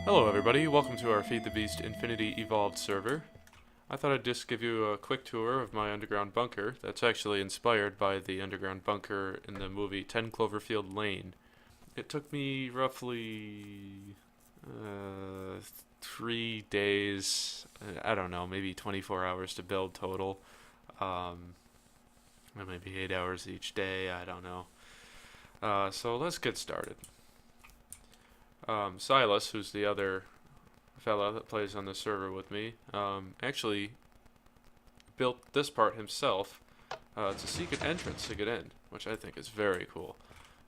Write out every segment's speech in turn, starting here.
Hello everybody, welcome to our FTB Infinity Evolved Server. I thought I'd just give you a quick tour of my underground bunker that's actually inspired by the underground bunker in the movie 10 Cloverfield Lane. It took me roughly 3 days, I don't know, maybe 24 hours to build total. Or maybe 8 hours each day, I don't know. So let's get started. Silas, who's the other fella that plays on the server with me, actually built this part himself. It's a secret entrance to get in, which I think is very cool.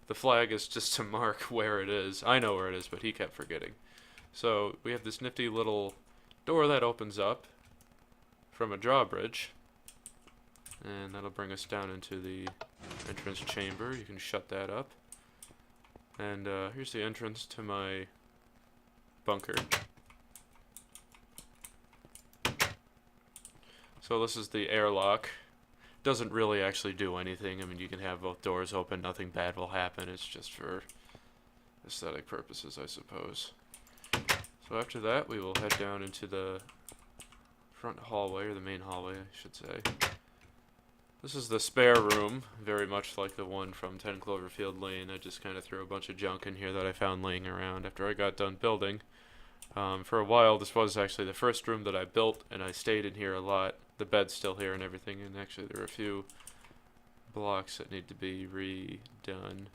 The flag is just to mark where it is. I know where it is, but he kept forgetting. So we have this nifty little door that opens up from a drawbridge, and that'll bring us down into the entrance chamber. You can shut that up. And here's the entrance to my bunker. So this is the airlock. Doesn't really actually do anything. I mean, you can have both doors open, nothing bad will happen. It's just for aesthetic purposes, I suppose. So after that, we will head down into the front hallway, or the main hallway, I should say. This is the spare room, very much like the one from 10 Cloverfield Lane. I just kind of threw a bunch of junk in here that I found laying around after I got done building. For a while, this was actually the first room that I built, and I stayed in here a lot. The bed's still here and everything, and actually there are a few blocks that need to be redone.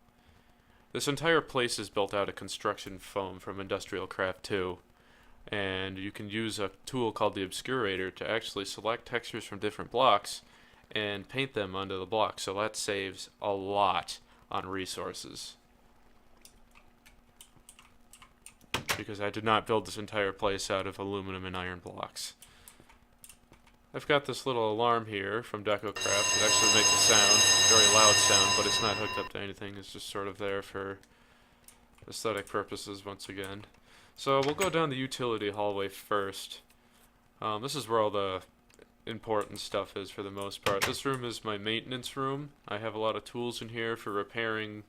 This entire place is built out of construction foam from Industrial Craft 2, and you can use a tool called the Obscurator to actually select textures from different blocks and paint them onto the block, so that saves a lot on resources. Because I did not build this entire place out of aluminum and iron blocks. I've got this little alarm here from DecoCraft. It actually makes a sound, very loud sound, but it's not hooked up to anything. It's just sort of there for aesthetic purposes once again. So we'll go down the utility hallway first. This is where all the important stuff is for the most part. This room is my maintenance room. I have a lot of tools in here for repairing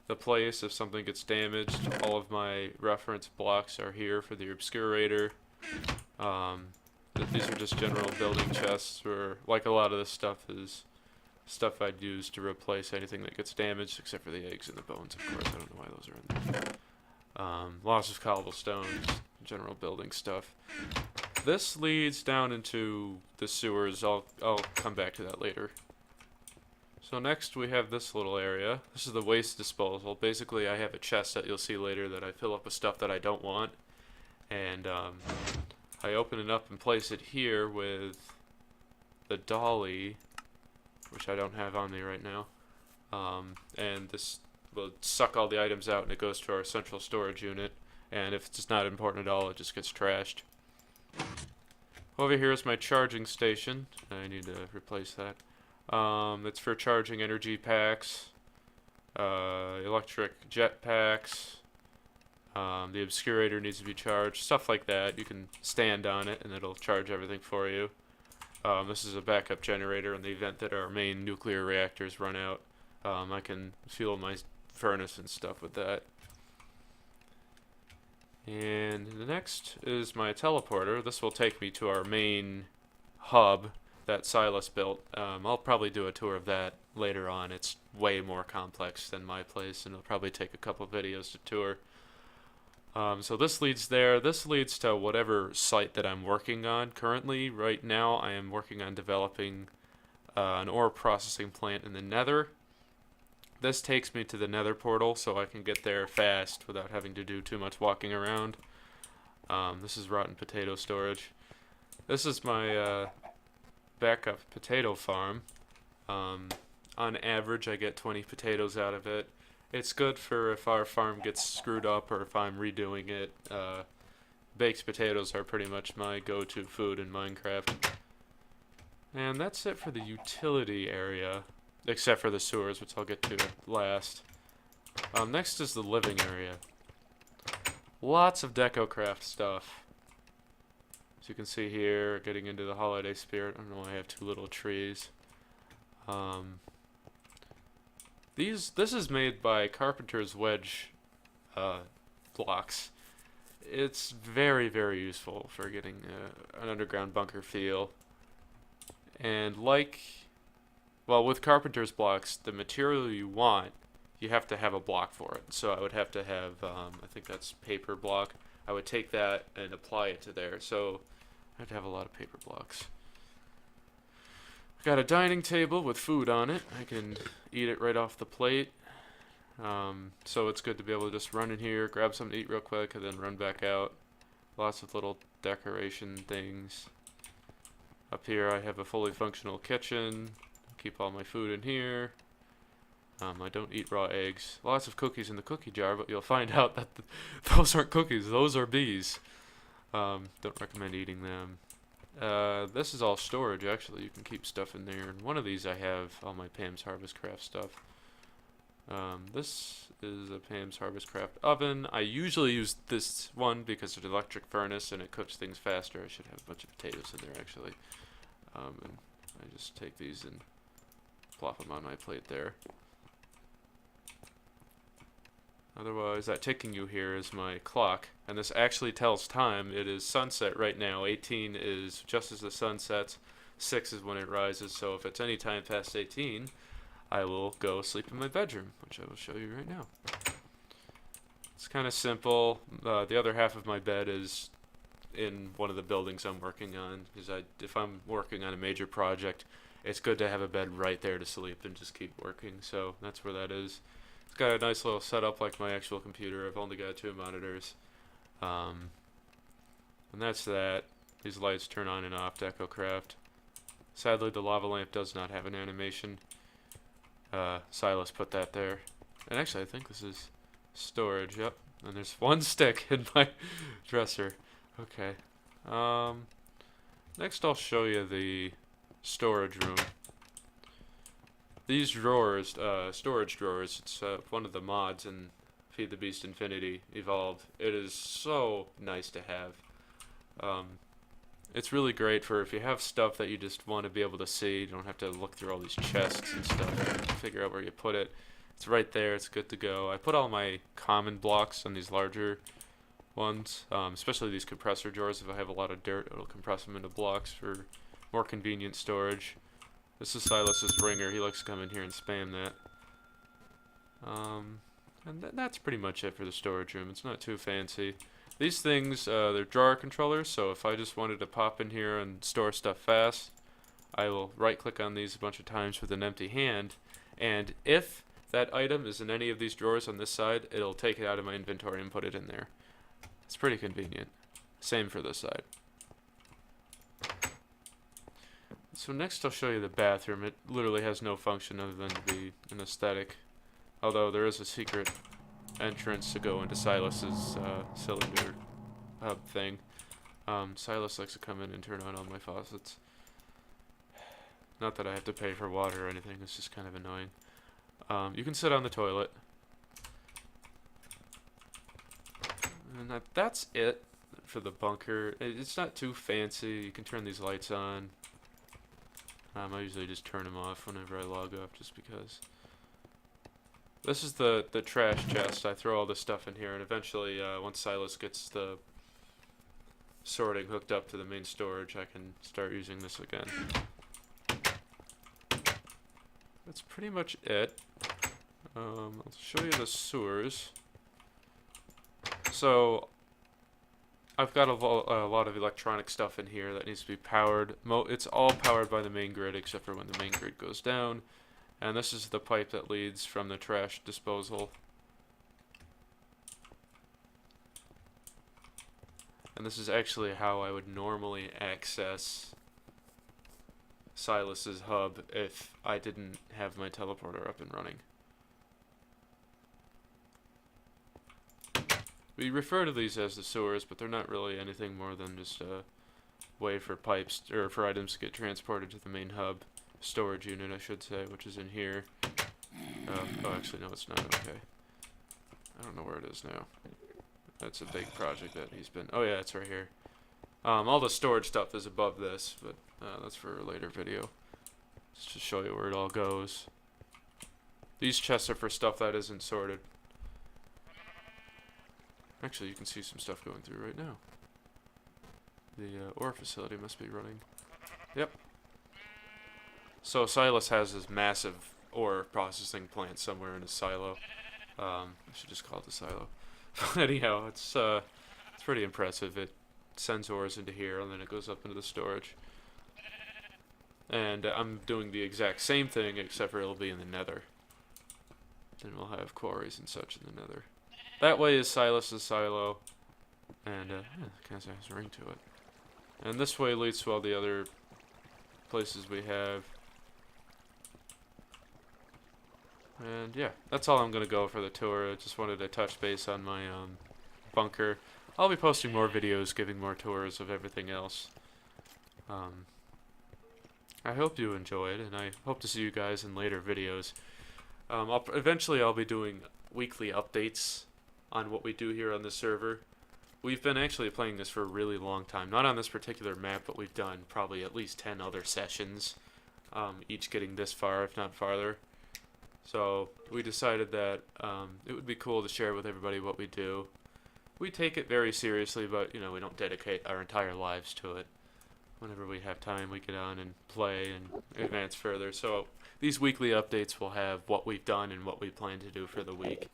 the place if something gets damaged. All of my reference blocks are here for the Obscurator. These are just general building chests where, like, a lot of this stuff is stuff I'd use to replace anything that gets damaged, except for the eggs and the bones, of course. I don't know why those are in there. Lots of cobblestone, general building stuff. This leads down into the sewers. I'll come back to that later. So next we have this little area. This is the waste disposal. Basically I have a chest that you'll see later that I fill up with stuff that I don't want. And I open it up and place it here with the dolly, which I don't have on me right now. And this will suck all the items out and it goes to our central storage unit. And if it's not important at all, it just gets trashed. Over here is my charging station. I need to replace that. It's for charging energy packs, electric jet packs. The Obscurator needs to be charged, stuff like that. You can stand on it and it'll charge everything for you. This is a backup generator in the event that our main nuclear reactors run out. I can fuel my furnace and stuff with that. And the next is my teleporter. This will take me to our main hub that Silas built. I'll probably do a tour of that later on. It's way more complex than my place, and it'll probably take a couple videos to tour. So this leads there. This leads to whatever site that I'm working on currently. Right now I am working on developing an ore processing plant in the Nether. This takes me to the Nether portal, so I can get there fast without having to do too much walking around. This is rotten potato storage. This is my backup potato farm. On average, I get 20 potatoes out of it. It's good for if our farm gets screwed up or if I'm redoing it. Baked potatoes are pretty much my go-to food in Minecraft. And that's it for the utility area. Except for the sewers, which I'll get to last. Next is the living area. Lots of DecoCraft stuff. As you can see here, getting into the holiday spirit. I don't know why I have two little trees. This is made by Carpenter's Wedge blocks. it's very, very useful for getting an underground bunker feel. And well, with carpenter's blocks, the material you want, you have to have a block for it. So I would have to have, I think that's paper block. I would take that and apply it to there. So I have to have a lot of paper blocks. Got a dining table with food on it. I can eat it right off the plate. So it's good to be able to just run in here, grab something to eat real quick, and then run back out. Lots of little decoration things. Up here I have a fully functional kitchen. Keep all my food in here. I don't eat raw eggs. Lots of cookies in the cookie jar, but you'll find out that those aren't cookies, those are bees. Don't recommend eating them. This is all storage, actually. You can keep stuff in there. And one of these I have all my Pam's Harvest Craft stuff. This is a Pam's Harvest Craft oven. I usually use this one because it's an electric furnace and it cooks things faster. I should have a bunch of potatoes in there, actually. And I just take these and plop them on my plate there. Otherwise, that ticking you hear is my clock, and this actually tells time. It is sunset right now. 18 is just as the sun sets. 6 is when it rises, so if it's any time past 18, I will go sleep in my bedroom, which I will show you right now. It's kind of simple. The other half of my bed is in one of the buildings I'm working on, because if I'm working on a major project, it's good to have a bed right there to sleep and just keep working, so that's where that is. It's got a nice little setup like my actual computer. I've only got 2 monitors. And that's that. These lights turn on and off, DecoCraft. Sadly, the lava lamp does not have an animation. Silas put that there. And actually, I think this is storage. Yep. And there's 1 stick in my dresser. Okay. Next, I'll show you the storage room. These drawers, storage drawers, it's one of the mods in FTB Infinity Evolved. It is so nice to have. It's really great for if you have stuff that you just want to be able to see. You don't have to look through all these chests and stuff and figure out where you put it. It's right there. It's good to go. I put all my common blocks on these larger ones, especially these compressor drawers. If I have a lot of dirt, it'll compress them into blocks for more convenient storage. This is Silas's ringer. He likes to come in here and spam that. And that's pretty much it for the storage room. It's not too fancy. These things, they're drawer controllers, so if I just wanted to pop in here and store stuff fast, I will right-click on these a bunch of times with an empty hand, and if that item is in any of these drawers on this side, it'll take it out of my inventory and put it in there. It's pretty convenient. Same for this side. So next I'll show you the bathroom. It literally has no function other than to be an aesthetic. Although there is a secret entrance to go into Silas's cylinder hub thing. Silas likes to come in and turn on all my faucets. Not that I have to pay for water or anything, it's just kind of annoying. You can sit on the toilet. And that's it for the bunker. It's not too fancy. You can turn these lights on. I usually just turn them off whenever I log off, just because. This is the trash chest. I throw all this stuff in here, and eventually, once Silas gets the sorting hooked up to the main storage, I can start using this again. That's pretty much it. I'll show you the sewers. So, I've got a lot of electronic stuff in here that needs to be powered. It's all powered by the main grid, except for when the main grid goes down. And this is the pipe that leads from the trash disposal. And this is actually how I would normally access Silas's hub if I didn't have my teleporter up and running. We refer to these as the sewers, but they're not really anything more than just a way for pipes, or for items to get transported to the main hub. Storage unit, I should say, which is in here. Oh, actually, no, it's not. Okay. I don't know where it is now. That's a big project that he's been... Oh, yeah, it's right here. All the storage stuff is above this, but that's for a later video. Just to show you where it all goes. These chests are for stuff that isn't sorted. Actually, you can see some stuff going through right now. The ore facility must be running. Yep. So Silas has this massive ore processing plant somewhere in his silo. I should just call it the silo. But anyhow, it's pretty impressive. It sends ores into here, and then it goes up into the storage. And I'm doing the exact same thing, except for it'll be in the nether. Then we'll have quarries and such in the nether. That way is Silas's silo, and yeah, it kind of has a ring to it. And this way leads to all the other places we have. And yeah, that's all I'm going to go for the tour. I just wanted to touch base on my bunker. I'll be posting more videos, giving more tours of everything else. I hope you enjoyed, and I hope to see you guys in later videos. Eventually I'll be doing weekly updates on what we do here on the server. We've been actually playing this for a really long time. Not on this particular map, but we've done probably at least 10 other sessions, each getting this far, if not farther. So we decided that it would be cool to share with everybody what we do. We take it very seriously, but, you know, we don't dedicate our entire lives to it. Whenever we have time, we get on and play and advance further. So these weekly updates will have what we've done and what we plan to do for the week.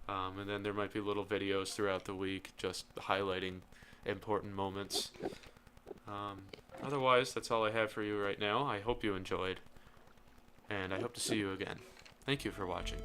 And then there might be little videos throughout the week just highlighting important moments. Otherwise, that's all I have for you right now. I hope you enjoyed, and I hope to see you again. Thank you for watching.